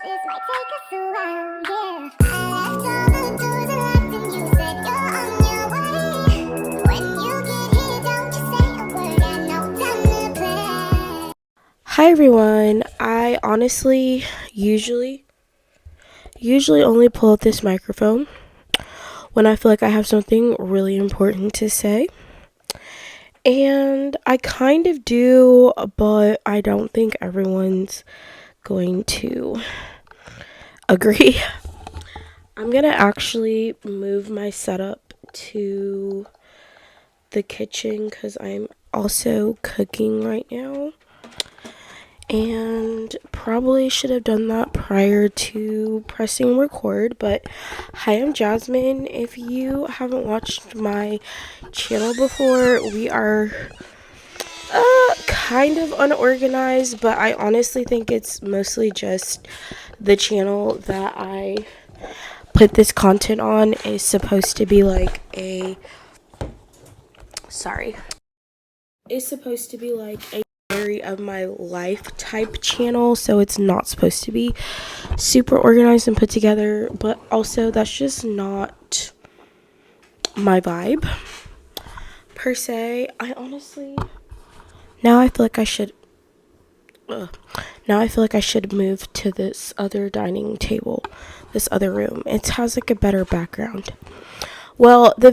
This might take us a while, yeah. I left all the doors unlocked and you said you're on your way. When you get here, don't you say a word, got no time to play. Hi everyone. I honestly usually only pull out this microphone when I feel like I have something really important to say. And I kind of do, but I don't think everyone's going to agree. I'm going to actually move my setup to the kitchen cuz I'm also cooking right now. And probably should have done that prior to pressing record. But hi, I'm Jasmine. If you haven't watched my channel before, we are kind of unorganized, but I honestly think it's mostly just the channel that I put this content on is supposed to be like a sorry is supposed to be like a diary of my life type channel, so it's not supposed to be super organized and put together, but also that's just not my vibe per se. I honestly now I feel like I should now I feel like I should move to this other dining table, this other room. It has like a better background. Well, the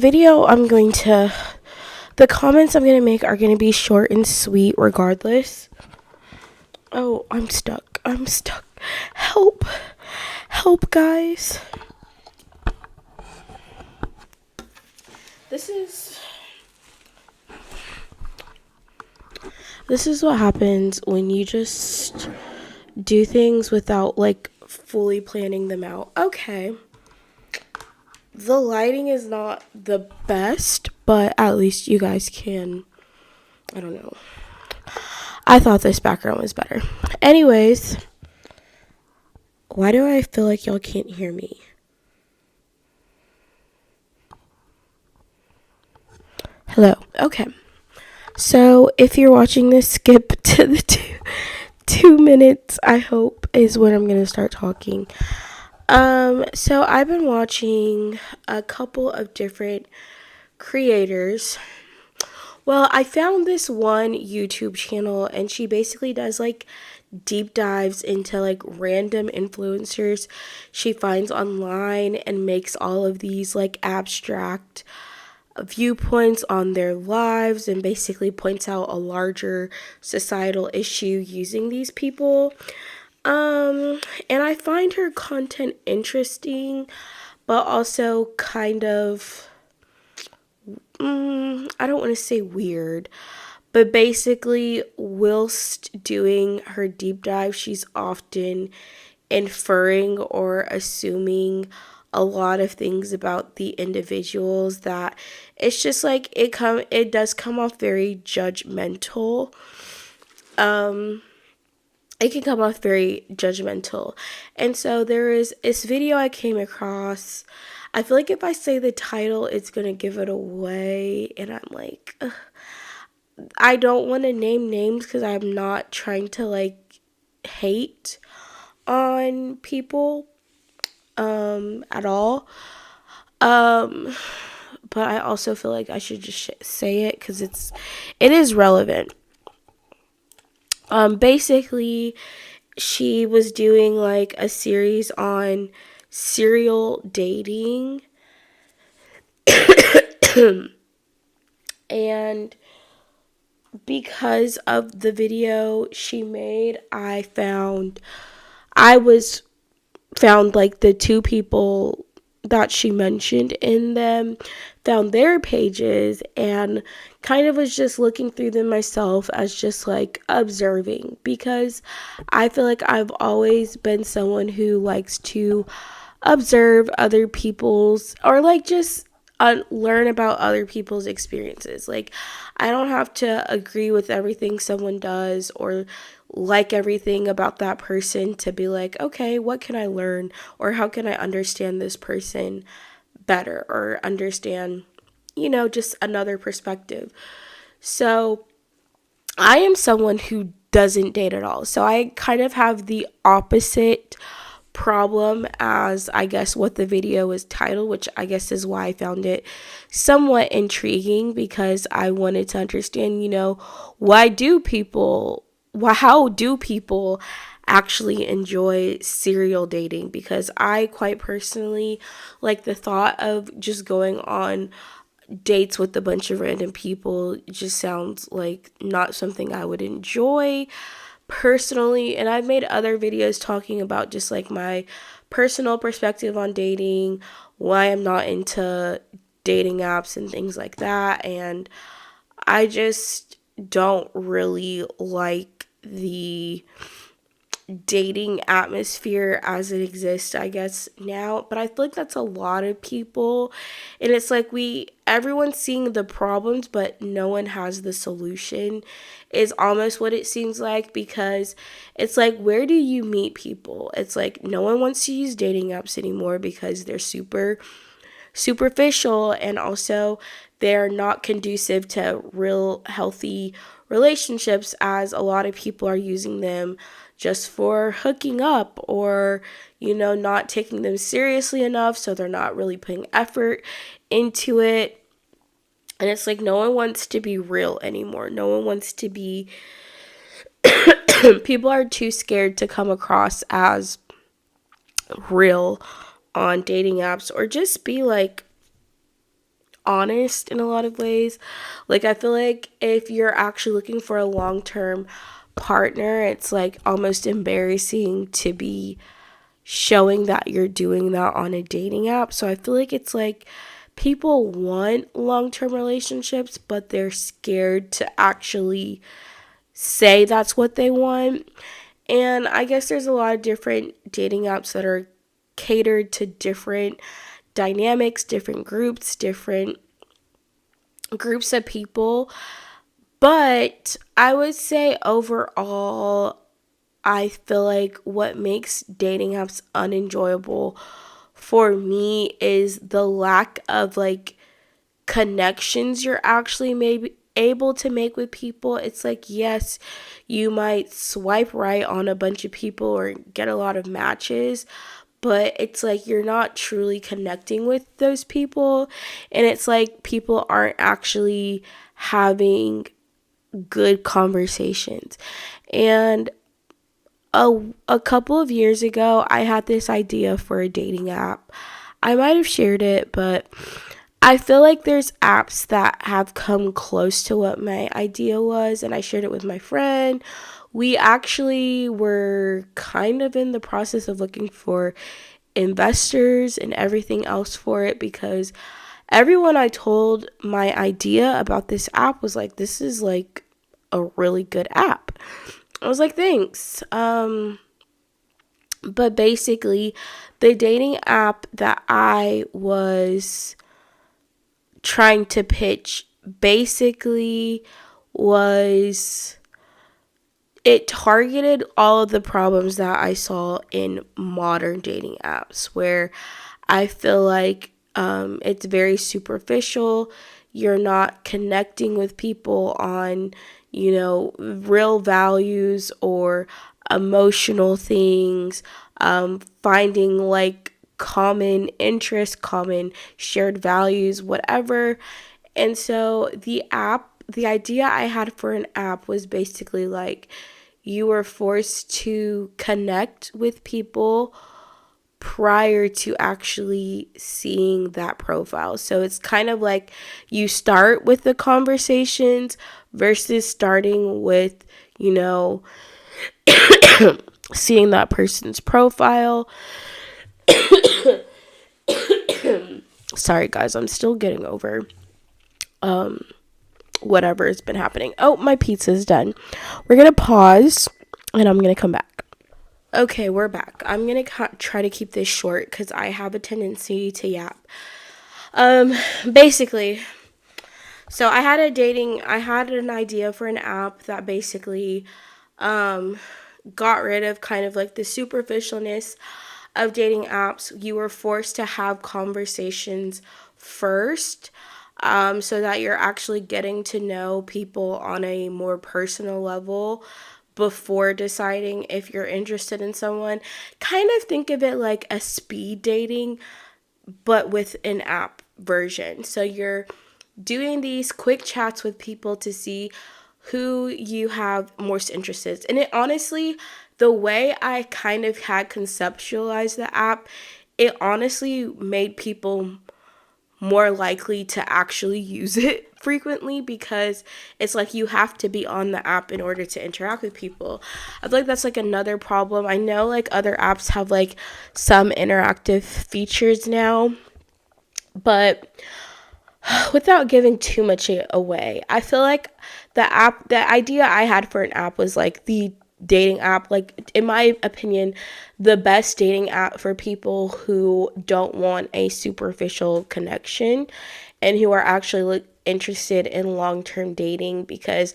comments I'm going to make are going to be short and sweet regardless. Oh, I'm stuck. Help. Help, guys. This is what happens when you just do things without like fully planning them out. Okay. The lighting is not the best, but at least you guys can, I don't know. I thought this background was better. Anyways, why do I feel like y'all can't hear me? Hello. Okay. So if you're watching this, skip to the 2 minutes, I hope, is when I'm going to start talking. So I've been watching a couple of different creators. Well, I found this one YouTube channel and she basically does like deep dives into like random influencers she finds online and makes all of these like abstract viewpoints on their lives and basically points out a larger societal issue using these people. And I find her content interesting, but also kind of, I don't want to say weird, but basically, whilst doing her deep dive, she's often inferring or assuming a lot of things about the individuals that it's just like it does come off very judgmental. It can come off very judgmental. And so there is this video I came across. I feel like if I say the title, it's going to give it away. And I'm like, ugh. I don't want to name names because I'm not trying to like hate on people at all. But I also feel like I should just say it because it is relevant. Basically, she was doing like a series on serial dating, and because of the video she made, I was found like the two people that she mentioned in them, found their pages, and kind of was just looking through them myself as just like observing, because I feel like I've always been someone who likes to observe other people's or like just learn about other people's experiences. Like, I don't have to agree with everything someone does or like everything about that person to be like, okay, what can I learn or how can I understand this person better or understand, just another perspective. So I am someone who doesn't date at all. So I kind of have the opposite problem as I guess what the video is titled, which I guess is why I found it somewhat intriguing, because I wanted to understand, how do people actually enjoy serial dating? Because I quite personally like the thought of just going on dates with a bunch of random people. It just sounds like not something I would enjoy personally. And I've made other videos talking about just like my personal perspective on dating, why I'm not into dating apps and things like that. And I just don't really like the dating atmosphere as it exists, I guess, now. But I feel like that's a lot of people. And it's like everyone's seeing the problems, but no one has the solution, is almost what it seems like. Because it's like, where do you meet people? It's like no one wants to use dating apps anymore because they're super superficial, and also they're not conducive to real healthy relationships, as a lot of people are using them just for hooking up, or not taking them seriously enough, so they're not really putting effort into it. And it's like no one wants to be real anymore. No one wants to be people are too scared to come across as real on dating apps, or just be like honest in a lot of ways. Like, I feel like if you're actually looking for a long-term partner, it's like almost embarrassing to be showing that you're doing that on a dating app. So I feel like it's like people want long-term relationships, but they're scared to actually say that's what they want. And I guess there's a lot of different dating apps that are catered to different dynamics, different groups of people. But I would say overall, I feel like what makes dating apps unenjoyable for me is the lack of like connections you're actually maybe able to make with people. It's like, yes, you might swipe right on a bunch of people or get a lot of matches, but it's like you're not truly connecting with those people. And it's like people aren't actually having good conversations. And a couple of years ago, I had this idea for a dating app. I might have shared it, but I feel like there's apps that have come close to what my idea was, and I shared it with my friend. We actually were kind of in the process of looking for investors and everything else for it, because everyone I told my idea about this app was like, this is like a really good app. I was like, thanks. But basically, the dating app that I was trying to pitch basically was, it targeted all of the problems that I saw in modern dating apps, where I feel like it's very superficial. You're not connecting with people on, real values or emotional things, finding like common interests, common shared values, whatever. And so the idea I had for an app was basically like you were forced to connect with people prior to actually seeing that profile. So it's kind of like you start with the conversations versus starting with, seeing that person's profile. Sorry guys, I'm still getting over whatever has been happening. Oh, my pizza's done. We're gonna pause and I'm gonna come back. Okay, we're back. I'm gonna try to keep this short because I have a tendency to yap. Basically, so I had an idea for an app that basically got rid of kind of like the superficialness of dating apps. You were forced to have conversations first, so that you're actually getting to know people on a more personal level before deciding if you're interested in someone. Kind of think of it like a speed dating, but with an app version. So you're doing these quick chats with people to see who you have most interested in. And it honestly, the way I kind of had conceptualized the app, it honestly made people more likely to actually use it frequently, because it's like you have to be on the app in order to interact with people. I feel like that's like another problem. I know like other apps have like some interactive features now, but without giving too much away, I feel like the idea I had for an app was like the dating app, like in my opinion, the best dating app for people who don't want a superficial connection and who are actually interested in long-term dating, because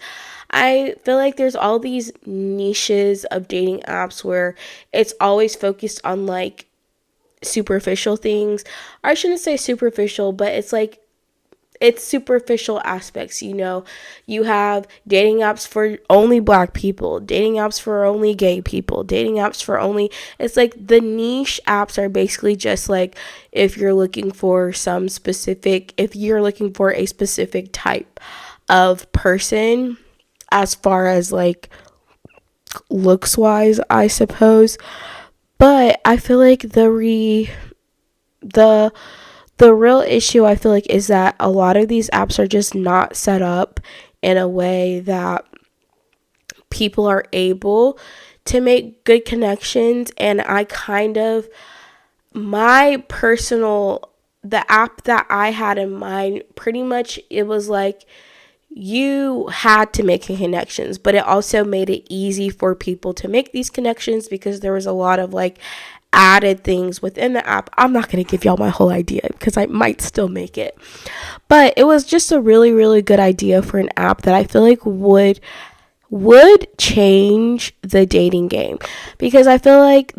I feel like there's all these niches of dating apps where it's always focused on like superficial things. Or I shouldn't say superficial, but it's superficial aspects. You have dating apps for only black people, dating apps for only gay people, dating apps for only, it's like the niche apps are basically just like if you're looking for a specific type of person, as far as like looks wise, I suppose. But I feel like the real issue, I feel like, is that a lot of these apps are just not set up in a way that people are able to make good connections. And the app that I had in mind, pretty much it was like you had to make connections, but it also made it easy for people to make these connections because there was a lot of like added things within the app. I'm not going to give y'all my whole idea because I might still make it, but it was just a really, really good idea for an app that I feel like would change the dating game. Because I feel like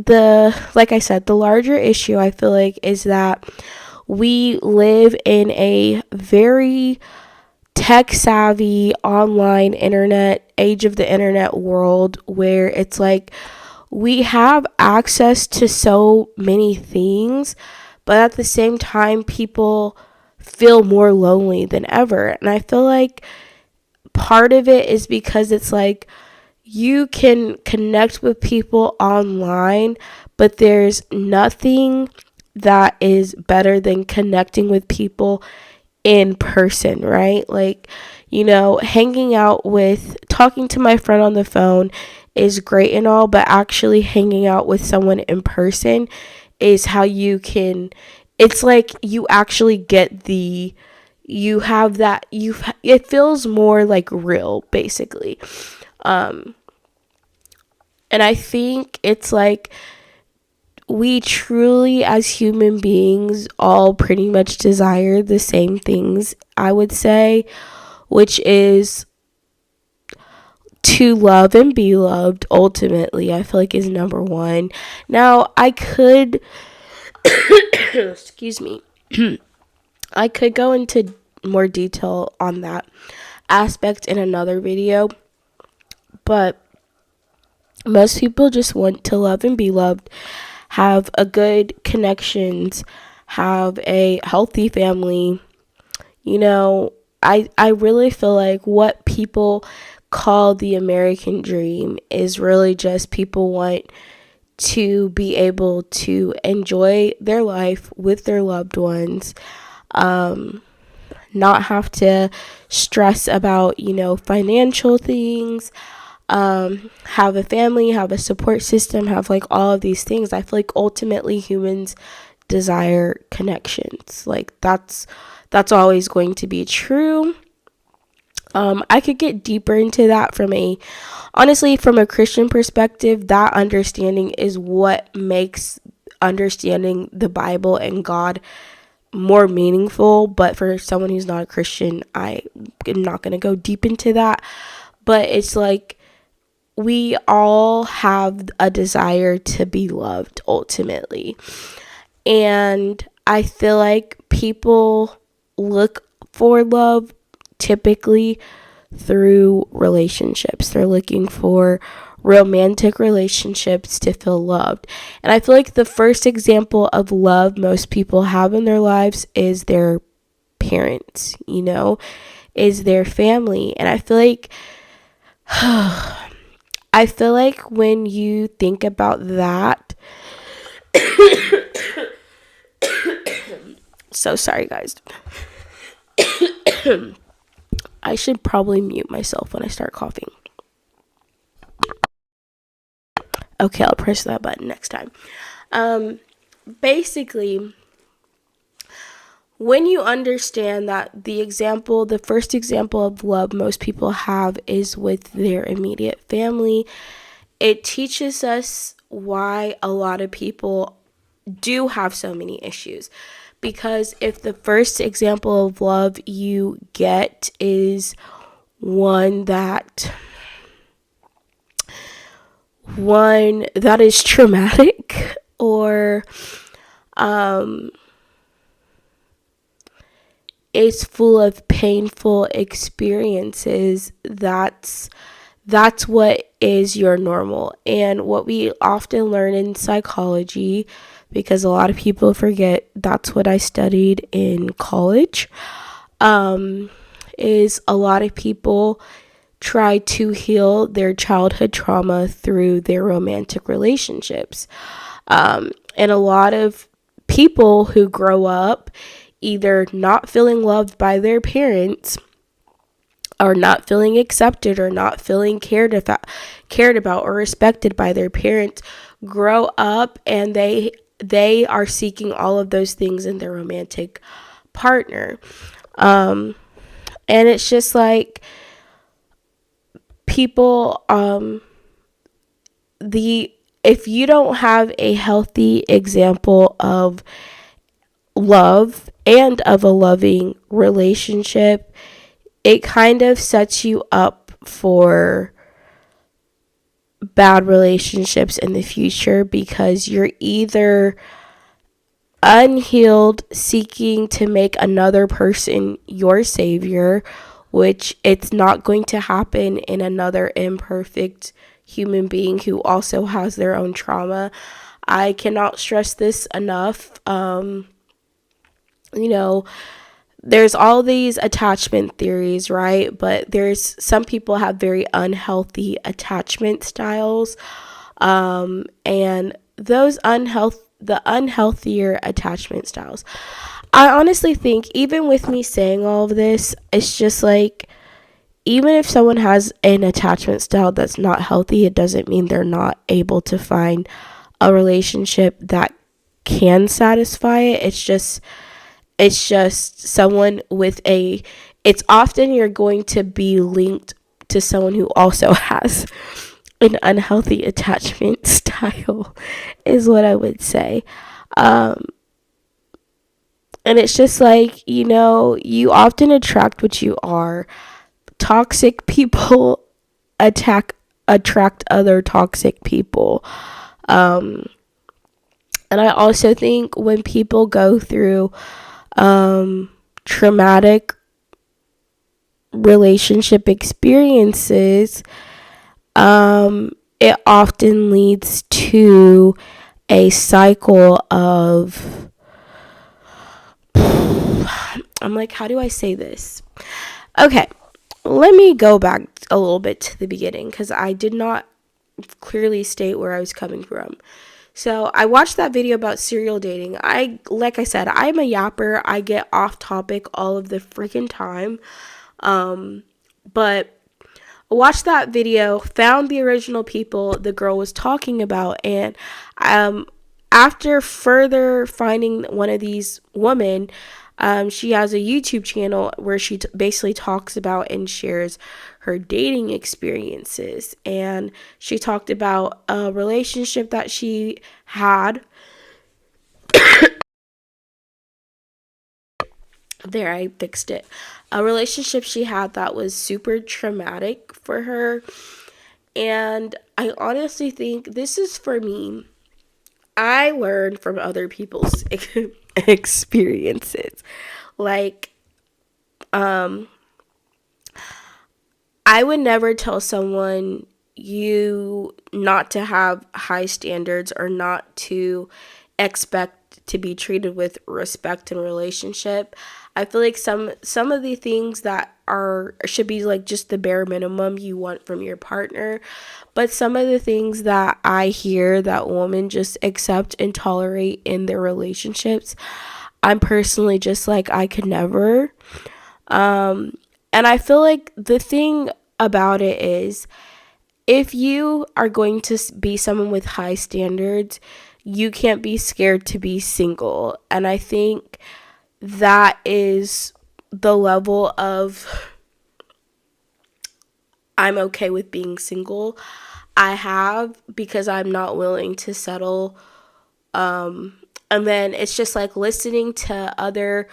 like I said, the larger issue I feel like is that we live in a very tech savvy online age of the internet world, where it's like we have access to so many things, but at the same time people feel more lonely than ever. And I feel like part of it is because it's like you can connect with people online, but there's nothing that is better than connecting with people in person, right? Like, talking to my friend on the phone is great and all, but actually hanging out with someone in person is how it's like you actually it feels more like real, basically. And I think it's like we truly, as human beings, all pretty much desire the same things, I would say, which is to love and be loved, ultimately, I feel like is number one. Now, I could, excuse me, I could go into more detail on that aspect in another video, but most people just want to love and be loved, have a good connections, have a healthy family. I really feel like what people call the American dream is really just people want to be able to enjoy their life with their loved ones, not have to stress about, financial things, have a family, have a support system, have like all of these things. I feel like ultimately humans desire connections. Like that's always going to be true. I could get deeper into that from a Christian perspective. That understanding is what makes understanding the Bible and God more meaningful. But for someone who's not a Christian, I am not going to go deep into that. But it's like we all have a desire to be loved ultimately. And I feel like people look for love typically through relationships. They're looking for romantic relationships to feel loved. And I feel like the first example of love most people have in their lives is their parents, is their family. And I feel like when you think about that, so sorry guys. I should probably mute myself when I start coughing. Okay, I'll press that button next time. Basically, when you understand that the first example of love most people have is with their immediate family, it teaches us why a lot of people do have so many issues. Because if the first example of love you get is one that is traumatic or is full of painful experiences, that's what is your normal. And what we often learn in psychology, because a lot of people forget that's what I studied in college, is a lot of people try to heal their childhood trauma through their romantic relationships. And a lot of people who grow up either not feeling loved by their parents, or not feeling accepted, or not feeling cared about or respected by their parents, grow up and they are seeking all of those things in their romantic partner. And it's just like people, if you don't have a healthy example of love and of a loving relationship, it kind of sets you up for bad relationships in the future, because you're either unhealed, seeking to make another person your savior, which it's not going to happen in another imperfect human being who also has their own trauma. I cannot stress this enough. There's all these attachment theories, right? But there's some people have very unhealthy attachment styles. And those the unhealthier attachment styles, I honestly think, even with me saying all of this, it's just like, even if someone has an attachment style that's not healthy, it doesn't mean they're not able to find a relationship that can satisfy it. It's just someone with it's often you're going to be linked to someone who also has an unhealthy attachment style, is what I would say. And it's just like, you often attract what you are. Toxic people attract other toxic people. And I also think when people go through traumatic relationship experiences, it often leads to a cycle of, I'm like, how do I say this? Okay, let me go back a little bit to the beginning, because I did not clearly state where I was coming from. So I watched that video about serial dating. Like I said, I'm a yapper. I get off topic all of the freaking time. But I watched that video, found the original people the girl was talking about, and after further finding one of these women, she has a YouTube channel where she basically talks about and shares her dating experiences. And she talked about a relationship that she had. There, I fixed it. A relationship she had that was super traumatic for her. And I honestly think this is for me. I learn from other people's experiences. Like, I would never tell someone you not to have high standards or not to expect to be treated with respect in relationship. I feel like some of the things that are should be like just the bare minimum you want from your partner, but some of the things that I hear that women just accept and tolerate in their relationships, I'm personally just like I could never. And I feel like the thing about it is, if you are going to be someone with high standards, you can't be scared to be single. And I think that is the level of I'm okay with being single I have, because I'm not willing to settle. And then it's just like listening to other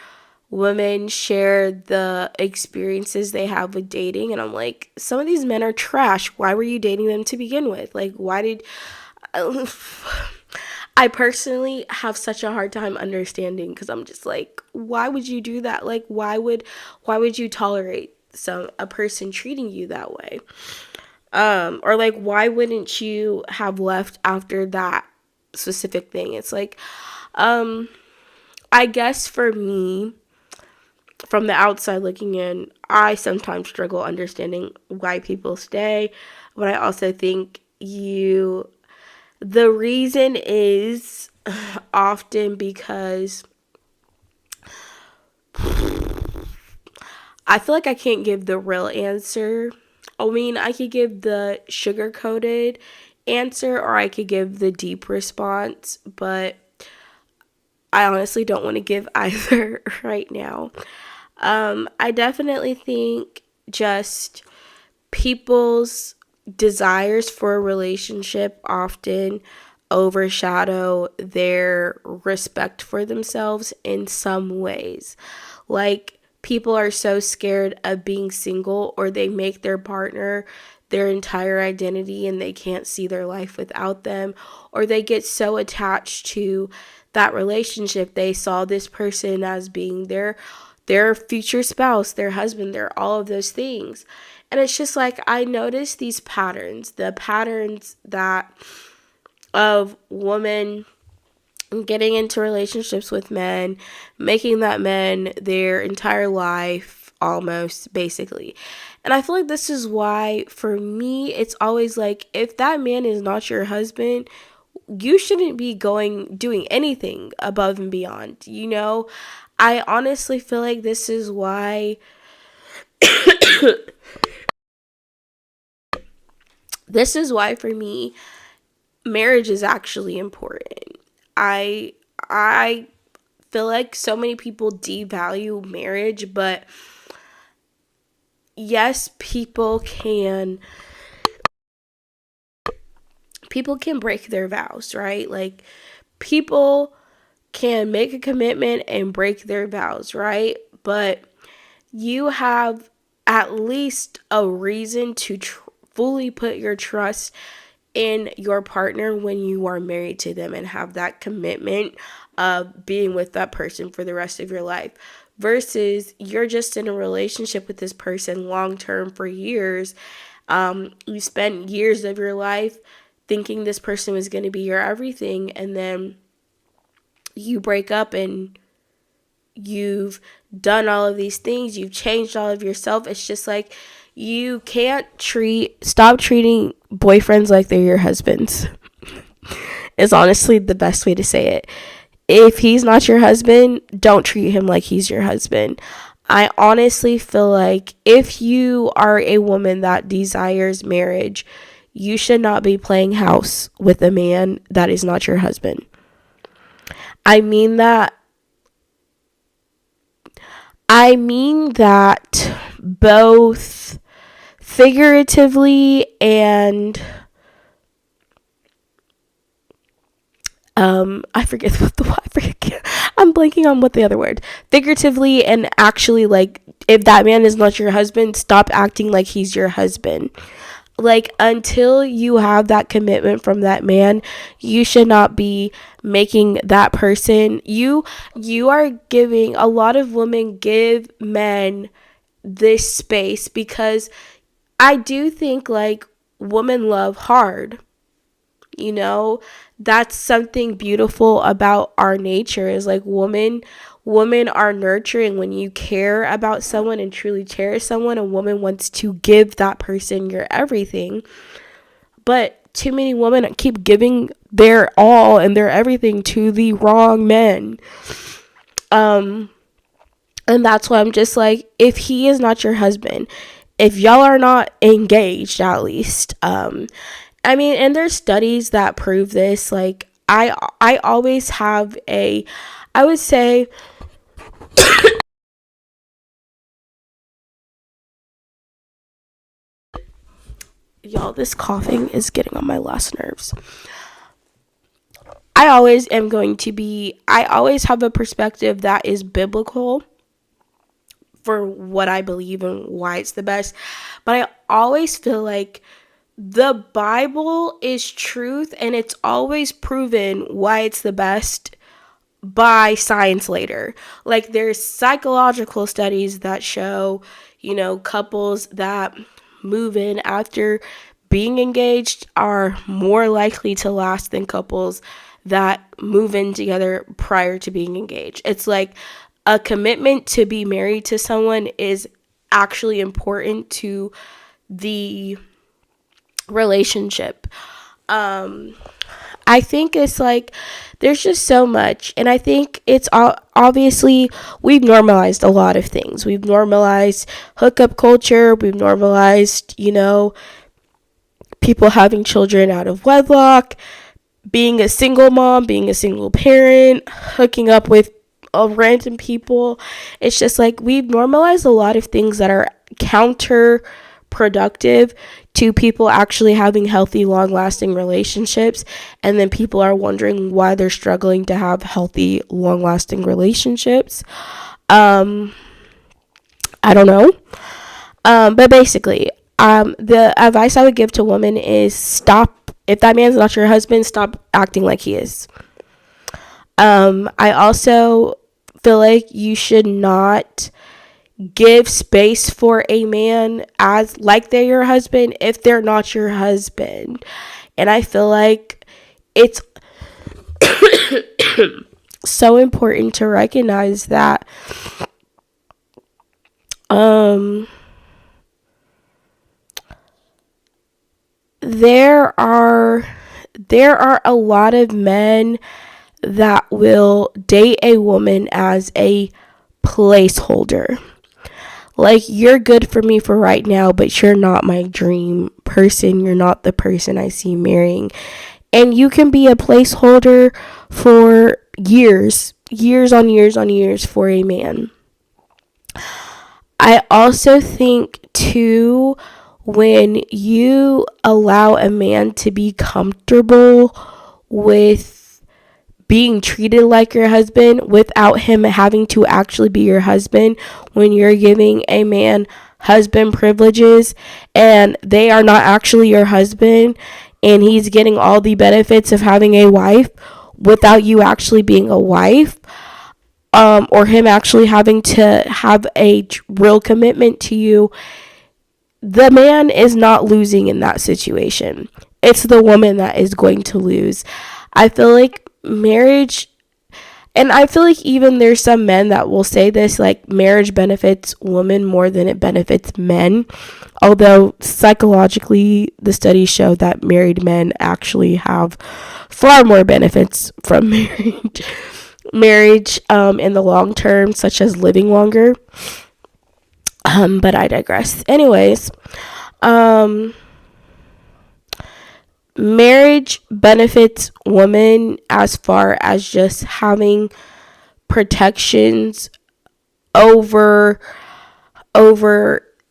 women share the experiences they have with dating, and I'm like, some of these men are trash. Why were you dating them to begin with? Like, why did I personally have such a hard time understanding, because I'm just like, why would you do that? Like, why would you tolerate a person treating you that way? Or like, why wouldn't you have left after that specific thing? It's like, I guess for me, from the outside looking in, I sometimes struggle understanding why people stay, but I also think the reason is often because I feel like I can't give the real answer. I mean, I could give the sugar coated answer, or I could give the deep response, but I honestly don't want to give either right now. I definitely think just people's desires for a relationship often overshadow their respect for themselves in some ways. Like, people are so scared of being single, or they make their partner their entire identity and they can't see their life without them, or they get so attached to that relationship they saw this person as being their future spouse, their husband, their all of those things. And it's just like, I notice these patterns, the patterns that of women getting into relationships with men, making that men their entire life almost, basically. And I feel like this is why, for me, it's always like, if that man is not your husband, you shouldn't be doing anything above and beyond, you know? I honestly feel like this is why for me, marriage is actually important. I feel like so many people devalue marriage, but yes, people can break their vows, right? Like, people can make a commitment and break their vows, right? But you have at least a reason to fully put your trust in your partner when you are married to them and have that commitment of being with that person for the rest of your life, versus you're just in a relationship with this person long term for years. You spent years of your life thinking this person was going to be your everything, and then you break up and you've done all of these things, you've changed all of yourself. It's just like, you can't stop treating boyfriends like they're your husbands. Is honestly the best way to say it. If he's not your husband, don't treat him like he's your husband. I honestly feel like if you are a woman that desires marriage, you should not be playing house with a man that is not your husband. I mean that both figuratively and I'm blanking on what the other word. Figuratively and actually, like, if that man is not your husband, stop acting like he's your husband. Like, until you have that commitment from that man, you should not be making that person, you are giving, a lot of women give men this space, because I do think, like, women love hard. You know, that's something beautiful about our nature, is like women are nurturing. When you care about someone and truly cherish someone, a woman wants to give that person your everything. But too many women keep giving their all and their everything to the wrong men. And that's why I'm just like, if he is not your husband, if y'all are not engaged, at least, I mean, and there's studies that prove this. Like, I always have I would say, y'all, this coughing is getting on my last nerves. I always have a perspective that is biblical for what I believe and why it's the best. But I always feel like the Bible is truth, and it's always proven why it's the best by science later. Like, there's psychological studies that show, couples that move in after being engaged are more likely to last than couples that move in together prior to being engaged. It's like a commitment to be married to someone is actually important to the relationship. I think it's like there's just so much, and I think it's obviously we've normalized a lot of things. We've normalized hookup culture. We've normalized, people having children out of wedlock, being a single mom, being a single parent, hooking up with random people. It's just like we've normalized a lot of things that are counterproductive to people actually having healthy, long-lasting relationships. And then people are wondering why they're struggling to have healthy, long-lasting relationships. I don't know. But basically, the advice I would give to women is stop. If that man's not your husband, stop acting like he is. I also feel like you should not give space for a man as like they're your husband if they're not your husband. And I feel like it's so important to recognize that there are a lot of men that will date a woman as a placeholder. Like, you're good for me for right now, but you're not my dream person. You're not the person I see marrying. And you can be a placeholder for years on years for a man. I also think, too, when you allow a man to be comfortable with being treated like your husband without him having to actually be your husband, when you're giving a man husband privileges and they are not actually your husband, and he's getting all the benefits of having a wife without you actually being a wife, or him actually having to have a real commitment to you, the man is not losing in that situation. It's the woman that is going to lose. I feel like marriage, and I feel like even there's some men that will say this, like, marriage benefits women more than it benefits men, although psychologically the studies show that married men actually have far more benefits from marriage in the long term, such as living longer. But I digress. Anyways, marriage benefits women as far as just having protections over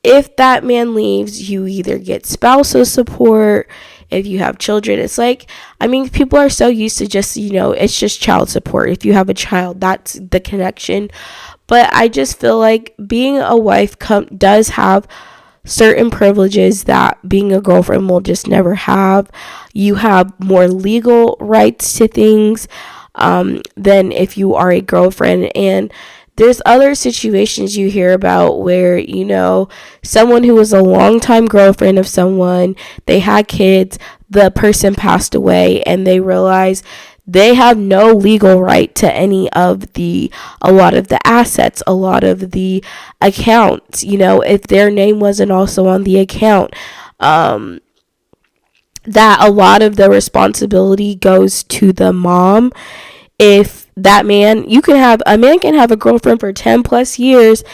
if that man leaves. You either get spousal support. If you have children, it's like, I mean, people are so used to just, it's just child support. If you have a child, that's the connection. But I just feel like being a wife does have certain privileges that being a girlfriend will just never have. You have more legal rights to things than if you are a girlfriend. And there's other situations you hear about where, you know, someone who was a longtime girlfriend of someone, they had kids, the person passed away, and they realize they have no legal right to a lot of the assets, a lot of the accounts, you know, if their name wasn't also on the account, that a lot of the responsibility goes to the mom. If that man, a man can have a girlfriend for 10 plus years,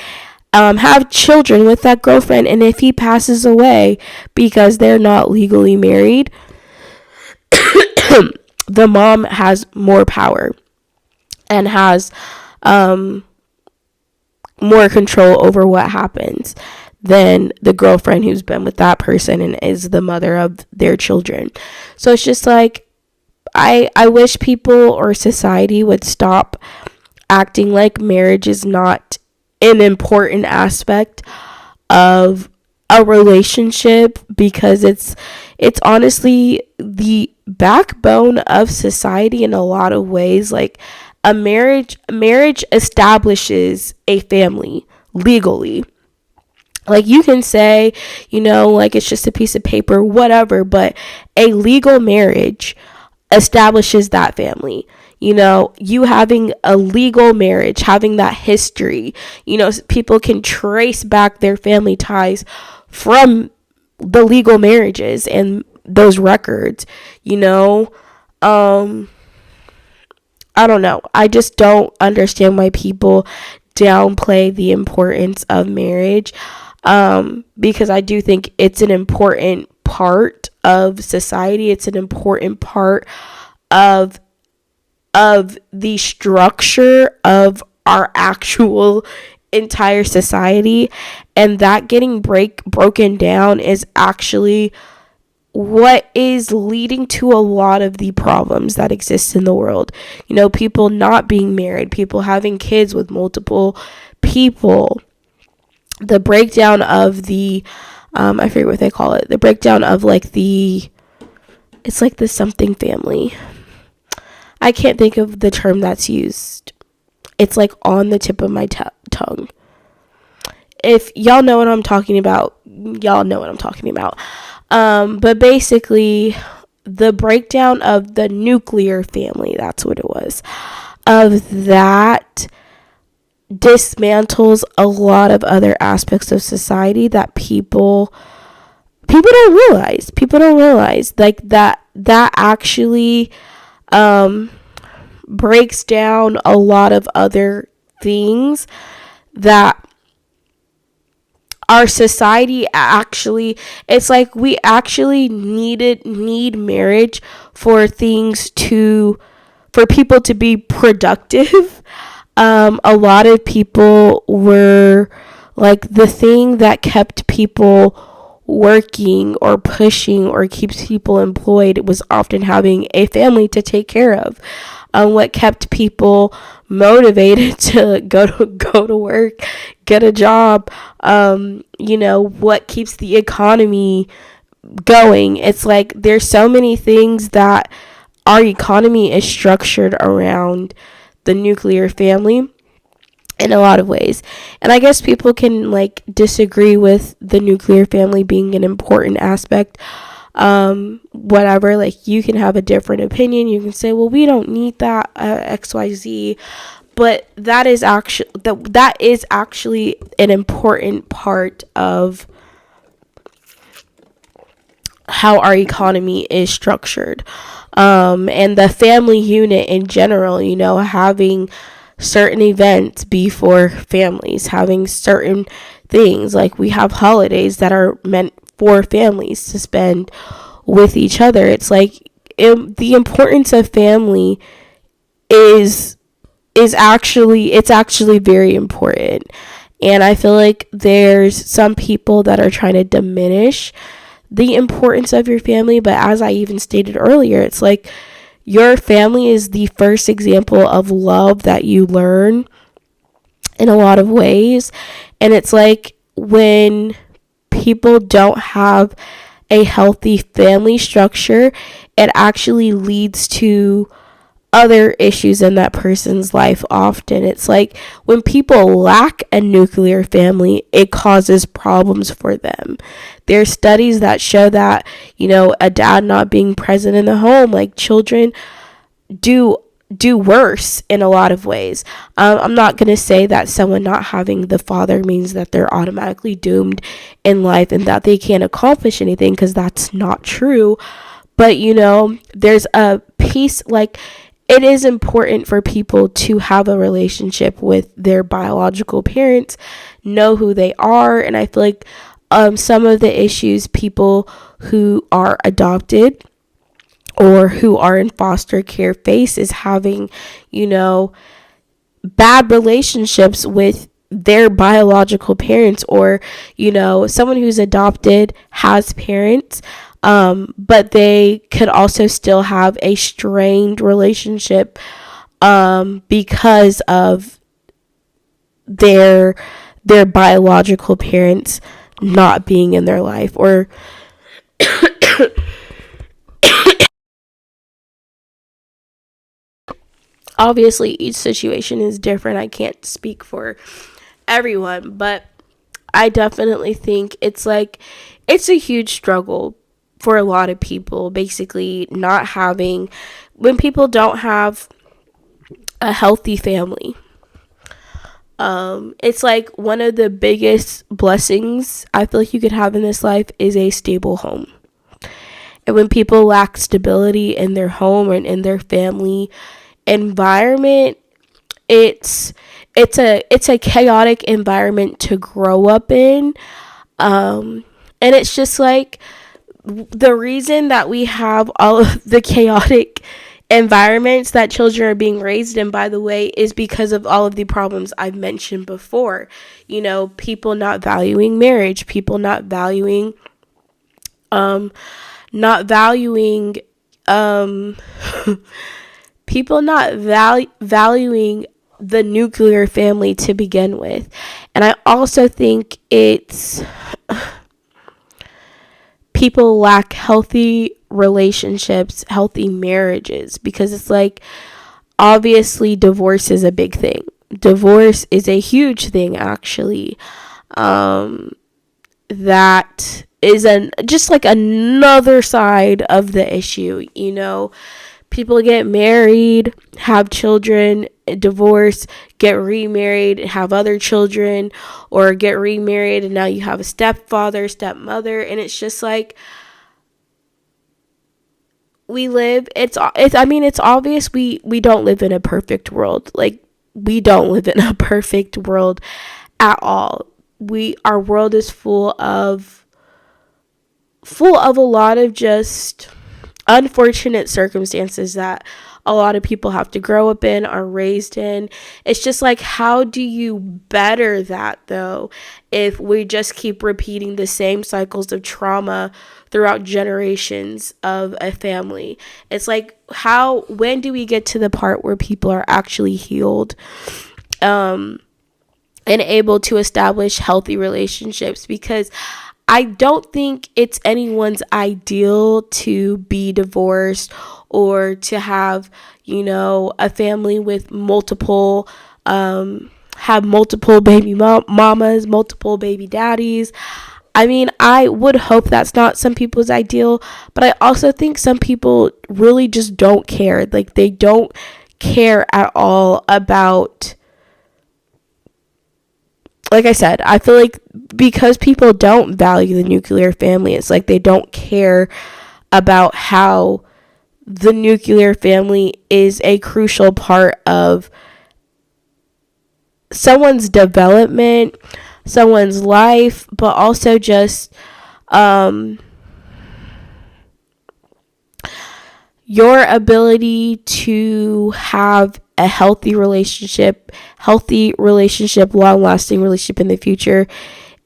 have children with that girlfriend, and if he passes away because they're not legally married, the mom has more power and has more control over what happens than the girlfriend who's been with that person and is the mother of their children. So it's just like, I wish people or society would stop acting like marriage is not an important aspect of a relationship, because it's honestly the backbone of society in a lot of ways. Like, a marriage establishes a family legally. Like, you can say, you know, like, it's just a piece of paper, whatever, but a legal marriage establishes that family. You know, you having a legal marriage, having that history, you know, people can trace back their family ties from the legal marriages and those records, you know. I don't know. I just don't understand why people downplay the importance of marriage, because I do think it's an important part of society. It's an important part of the structure of our actual entire society, and that getting broken down is actually what is leading to a lot of the problems that exist in the world. You know, people not being married, people having kids with multiple people, the breakdown of the I forget what they call it, the breakdown of like it's like the something family. I can't think of the term that's used. It's like on the tip of my tongue. If y'all know what I'm talking about, y'all know what I'm talking about. But basically, the breakdown of the nuclear family, that's what it was, of that dismantles a lot of other aspects of society that people don't realize like that actually breaks down a lot of other things that our society actually, it's like we actually need marriage for people to be productive. A lot of people were like, the thing that kept people working or pushing or keeps people employed was often having a family to take care of. What kept people motivated to go to work, get a job, you know, what keeps the economy going. It's like there's so many things that our economy is structured around the nuclear family in a lot of ways. And I guess people can like disagree with the nuclear family being an important aspect. Whatever, like, you can have a different opinion. You can say, well, we don't need that, XYZ, but that is actually an important part of how our economy is structured. And the family unit in general, you know, having certain events be for families, having certain things, like we have holidays that are meant for families to spend with each other. It's like the importance of family is actually very important. And I feel like there's some people that are trying to diminish the importance of your family, but as I even stated earlier, it's like your family is the first example of love that you learn in a lot of ways. And it's like when people don't have a healthy family structure, it actually leads to other issues in that person's life often. It's like when people lack a nuclear family, it causes problems for them. There's studies that show that, a dad not being present in the home, like children do worse in a lot of ways. I'm not going to say that someone not having the father means that they're automatically doomed in life and that they can't accomplish anything, because that's not true. But, there's a piece, like, it is important for people to have a relationship with their biological parents, know who they are. And I feel like some of the issues people who are adopted or who are in foster care face is having, bad relationships with their biological parents, or, someone who's adopted has parents, but they could also still have a strained relationship because of their biological parents not being in their life, or obviously each situation is different. I can't speak for everyone, but I definitely think it's a huge struggle for a lot of people, basically not having, when people don't have a healthy family. It's like one of the biggest blessings I feel like you could have in this life is a stable home. And when people lack stability in their home and in their family environment, it's a chaotic environment to grow up in. And it's just like the reason that we have all of the chaotic environments that children are being raised in, by the way, is because of all of the problems I've mentioned before. People not valuing marriage, people not valuing people not valuing the nuclear family to begin with. And I also think it's people lack healthy relationships, healthy marriages, because it's like, obviously divorce is a big thing. Divorce is a huge thing, actually. That is just like another side of the issue. People get married, have children, divorce, get remarried, have other children, or get remarried and now you have a stepfather, stepmother, and it's just like, it's obvious we don't live in a perfect world. Like, we don't live in a perfect world at all. Our world is full of a lot of just unfortunate circumstances that a lot of people have to grow up in, are raised in. It's just like, how do you better that, though, if we just keep repeating the same cycles of trauma throughout generations of a family? It's like, when do we get to the part where people are actually healed and able to establish healthy relationships? Because I don't think it's anyone's ideal to be divorced or to have, a family with multiple, have multiple baby mamas, multiple baby daddies. I would hope that's not some people's ideal, but I also think some people really just don't care. Like, they don't care at all about, like I said, I feel like because people don't value the nuclear family, it's like they don't care about how the nuclear family is a crucial part of someone's development, someone's life, but also just your ability to have a healthy relationship, long-lasting relationship in the future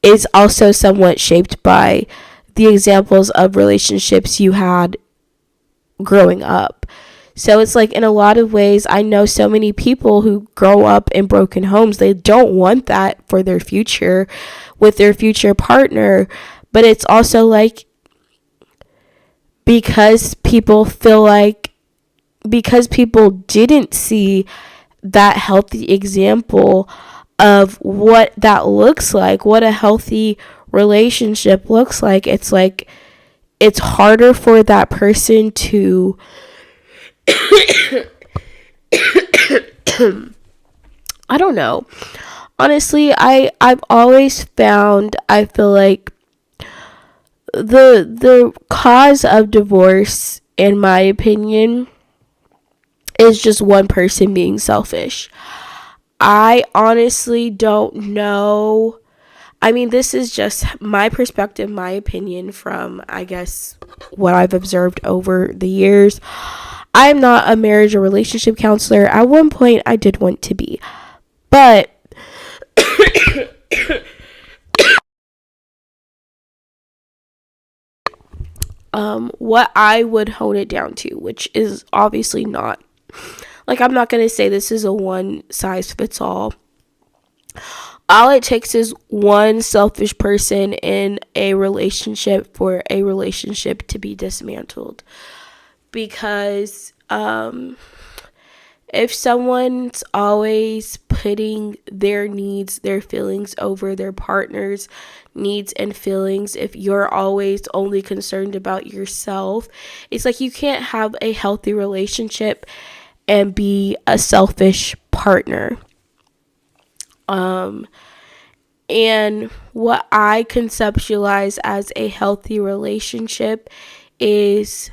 is also somewhat shaped by the examples of relationships you had growing up. So it's like, in a lot of ways, I know so many people who grow up in broken homes. They don't want that for their future with their future partner. But it's also like, because people feel like because people didn't see that healthy example of what that looks like, what a healthy relationship looks like, it's like it's harder for that person to I don't know. Honestly, I've always found, I feel like the cause of divorce, in my opinion, is just one person being selfish. I honestly don't know. I mean, this is just my perspective, my opinion from, I guess, what I've observed over the years. I'm not a marriage or relationship counselor. At one point, I did want to be. But what I would hone it down to, which is obviously not, like, I'm not going to say this is a one size fits all. All it takes is one selfish person in a relationship for a relationship to be dismantled. Because if someone's always putting their needs, their feelings over their partner's needs and feelings, if you're always only concerned about yourself, it's like you can't have a healthy relationship and be a selfish partner. And what I conceptualize as a healthy relationship is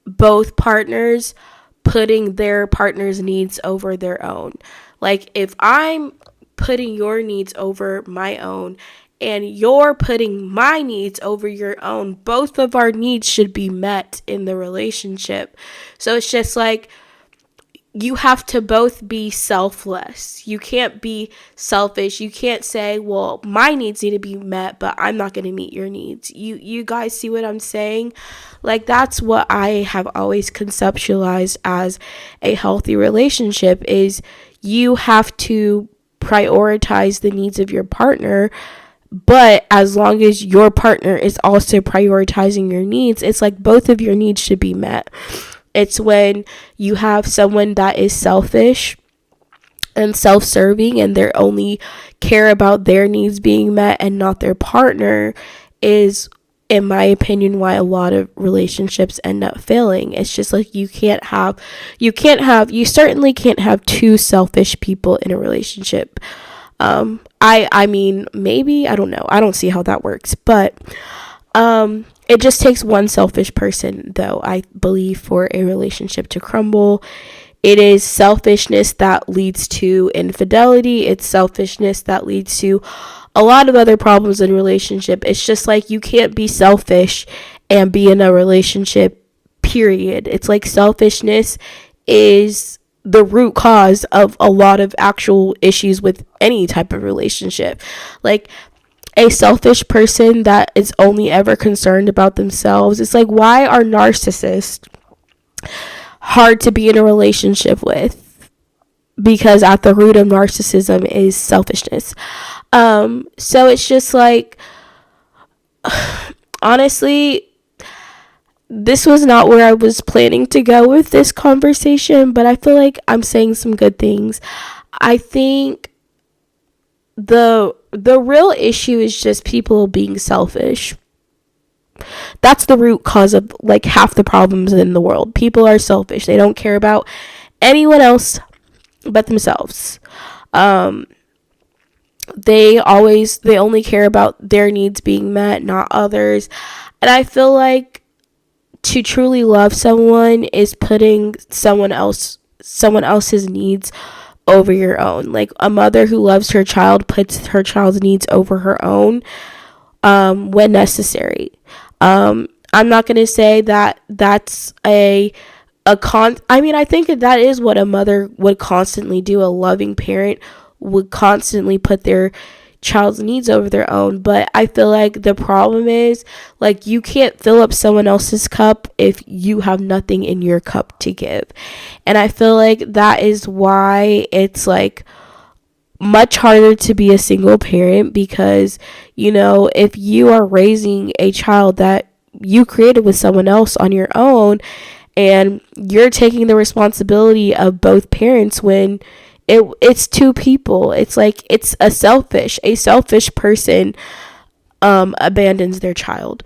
both partners putting their partner's needs over their own. Like, if I'm putting your needs over my own and you're putting my needs over your own, both of our needs should be met in the relationship. So it's just like, you have to both be selfless. You can't be selfish. You can't say, well, my needs need to be met, but I'm not going to meet your needs. You guys see what I'm saying? Like, that's what I have always conceptualized as a healthy relationship, is you have to prioritize the needs of your partner, but as long as your partner is also prioritizing your needs, it's like both of your needs should be met. It's when you have someone that is selfish and self-serving and they only care about their needs being met and not their partner, is, in my opinion, why a lot of relationships end up failing. It's just like you certainly can't have two selfish people in a relationship. I mean, maybe, I don't know. I don't see how that works, but it just takes one selfish person, though, I believe, for a relationship to crumble. It is selfishness that leads to infidelity. It's selfishness that leads to a lot of other problems in a relationship. It's just like you can't be selfish and be in a relationship, period. It's like selfishness is the root cause of a lot of actual issues with any type of relationship. Like, a selfish person that is only ever concerned about themselves. It's like, why are narcissists hard to be in a relationship with? Because at the root of narcissism is selfishness. So it's just like, honestly, this was not where I was planning to go with this conversation, but I feel like I'm saying some good things. I think the real issue is just people being selfish. That's the root cause of like half the problems in the world. People are selfish. They don't care about anyone else but themselves. They only care about their needs being met, not others. And I feel like to truly love someone is putting someone else's needs over your own. Like, a mother who loves her child puts her child's needs over her own when necessary. I'm not going to say that that's I mean, I think that is what a mother would constantly do. A loving parent would constantly put their child's needs over their own. But I feel like the problem is, like, you can't fill up someone else's cup if you have nothing in your cup to give. And I feel like that is why it's like much harder to be a single parent, because, you know, if you are raising a child that you created with someone else on your own, and you're taking the responsibility of both parents when it's two people. It's like it's a selfish person abandons their child.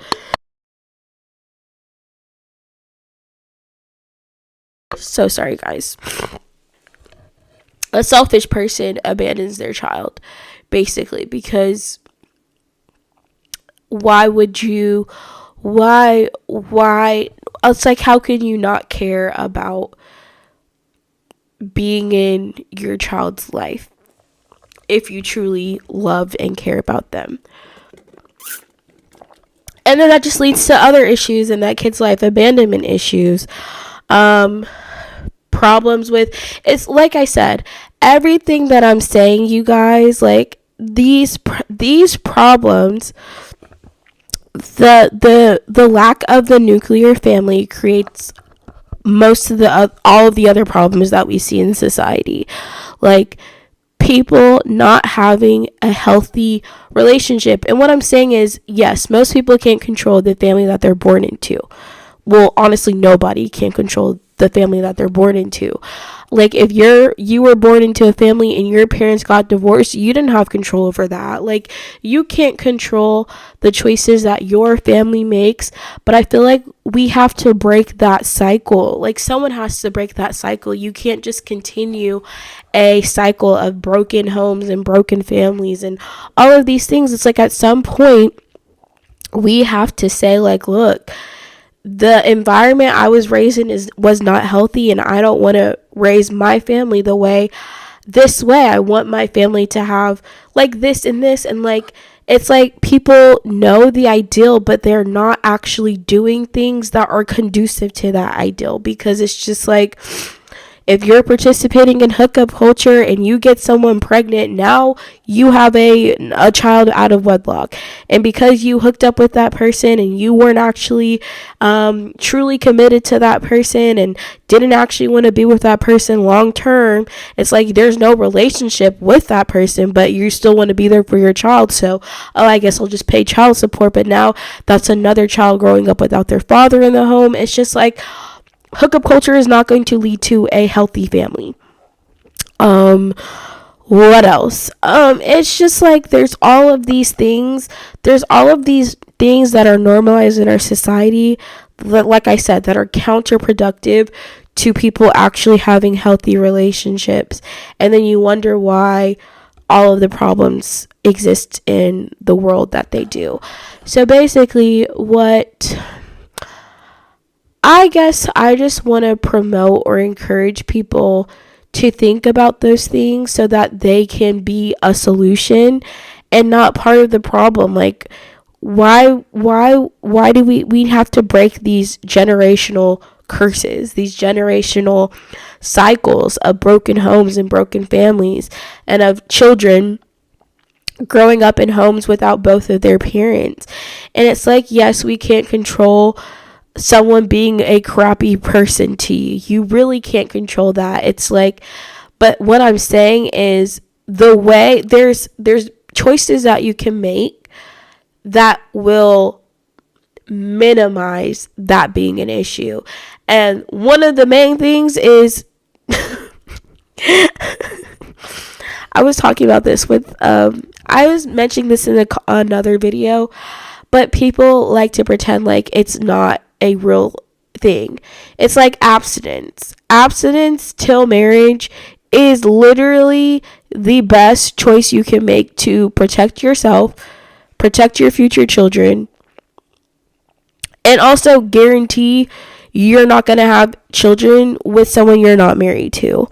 So sorry, guys. A selfish person abandons their child, basically, because why would you, why, it's like, how can you not care about being in your child's life if you truly love and care about them? And then that just leads to other issues in that kid's life, abandonment issues, problems with, it's like I said, everything that I'm saying, you guys, like these problems, the lack of the nuclear family creates most of the all of the other problems that we see in society, like people not having a healthy relationship. And what I'm saying is, yes, most people can't control the family that they're born into. Well, honestly, nobody can control the family that they're born into. Like, if you were born into a family and your parents got divorced, you didn't have control over that. Like, you can't control the choices that your family makes, but I feel like we have to break that cycle. Like, someone has to break that cycle. You can't just continue a cycle of broken homes and broken families and all of these things. It's like, at some point we have to say, like, look, the environment I was raised in was not healthy, and I don't want to raise my family this way. I want my family to have like this and this, and like, it's like people know the ideal, but they're not actually doing things that are conducive to that ideal, because it's just like, if you're participating in hookup culture and you get someone pregnant, now you have a child out of wedlock. And because you hooked up with that person and you weren't actually truly committed to that person and didn't actually want to be with that person long term, it's like there's no relationship with that person, but you still want to be there for your child. So, oh, I guess I'll just pay child support. But now that's another child growing up without their father in the home. It's just like, hookup culture is not going to lead to a healthy family. What else? It's just like there's all of these things that are normalized in our society that, like I said, that are counterproductive to people actually having healthy relationships. And then you wonder why all of the problems exist in the world that they do. So basically, what I guess I just want to promote or encourage people to think about those things so that they can be a solution and not part of the problem. Like, why do we have to break these generational curses, these generational cycles of broken homes and broken families, and of children growing up in homes without both of their parents? And it's like, yes, we can't control someone being a crappy person to you. You really can't control that. It's like, but what I'm saying is, the way there's choices that you can make that will minimize that being an issue. And one of the main things is I was talking about this with I was mentioning this in another video, but people like to pretend like it's not a real thing. It's like abstinence. Abstinence till marriage is literally the best choice you can make to protect yourself, protect your future children, and also guarantee you're not going to have children with someone you're not married to.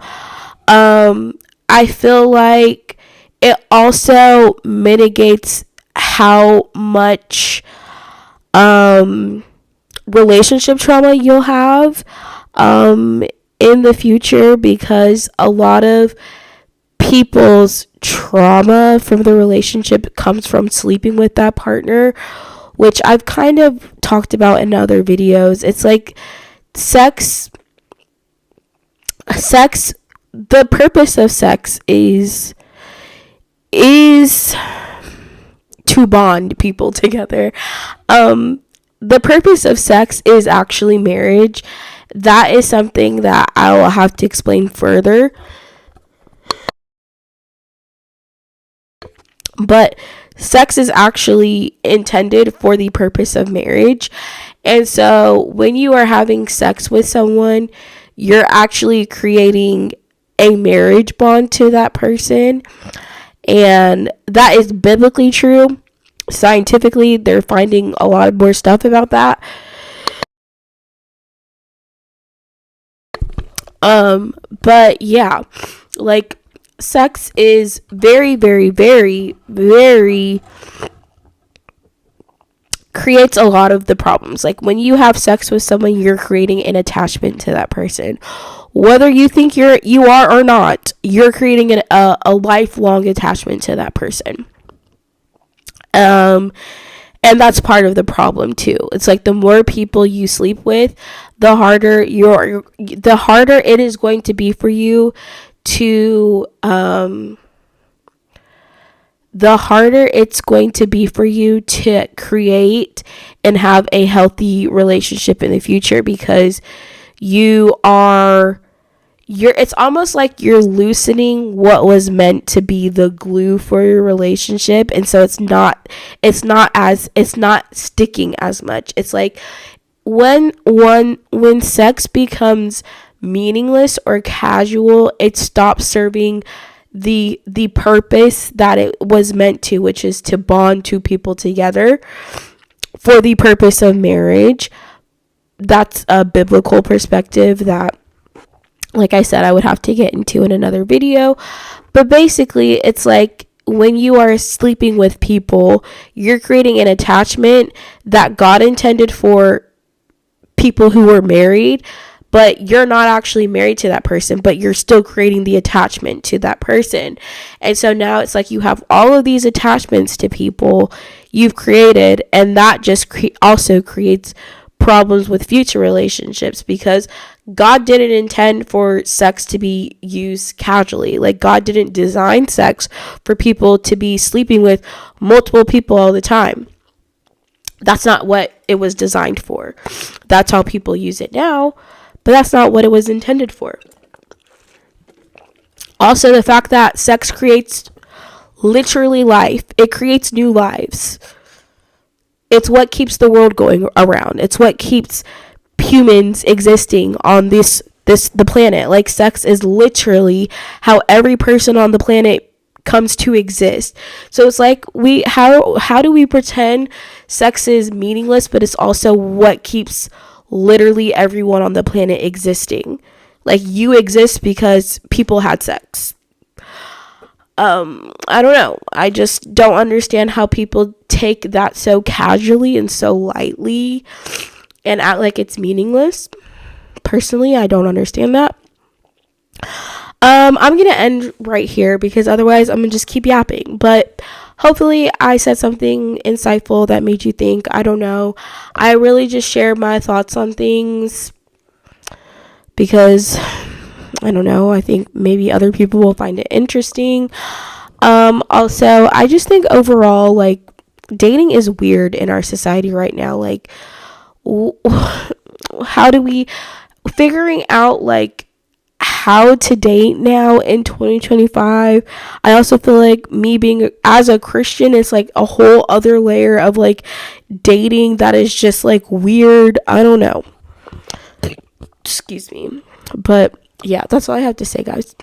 I feel like it also mitigates how much relationship trauma you'll have in the future, because a lot of people's trauma from the relationship comes from sleeping with that partner, which I've kind of talked about in other videos. It's like sex, the purpose of sex is to bond people together. The purpose of sex is actually marriage. that is something that I will have to explain further. But sex is actually intended for the purpose of marriage. And so when you are having sex with someone, you're actually creating a marriage bond to that person. And that is biblically true. Scientifically, they're finding a lot more stuff about that. But yeah, like, sex is very, very, very, very creates a lot of the problems. Like, when you have sex with someone, you're creating an attachment to that person. Whether you think you are or not, you're creating a lifelong attachment to that person. And that's part of the problem too. It's like, the more people you sleep with, the harder it is going to be for you to the harder it's going to be for you to create and have a healthy relationship in the future, because it's almost like you're loosening what was meant to be the glue for your relationship. And so it's not sticking as much. It's like, when sex becomes meaningless or casual, it stops serving the purpose that it was meant to, which is to bond two people together for the purpose of marriage. That's a biblical perspective that, like I said, I would have to get into in another video. But basically, it's like, when you are sleeping with people, you're creating an attachment that God intended for people who were married, but you're not actually married to that person, but you're still creating the attachment to that person. And so now it's like, you have all of these attachments to people you've created, and that just also creates problems with future relationships, because God didn't intend for sex to be used casually. Like, God didn't design sex for people to be sleeping with multiple people all the time. That's not what it was designed for. That's how people use it now, but that's not what it was intended for. Also, the fact that sex creates literally life. It creates new lives. It's what keeps the world going around. It's what keeps humans existing on the planet. Like, sex is literally how every person on the planet comes to exist. So it's like, how do we pretend sex is meaningless, but it's also what keeps literally everyone on the planet existing? Like, you exist because people had sex. I don't know. I just don't understand how people take that so casually and so lightly and act like it's meaningless. Personally, I don't understand that. I'm going to end right here, because otherwise I'm going to just keep yapping. But hopefully I said something insightful that made you think. I don't know. I really just share my thoughts on things because, I don't know, I think maybe other people will find it interesting. Also, I just think overall, like, dating is weird in our society right now. Like, how do we figuring out, like, how to date now in 2025. I also feel like me being as a Christian is like a whole other layer of like dating that is just like weird. I don't know. Excuse me. But yeah, that's all I have to say, guys.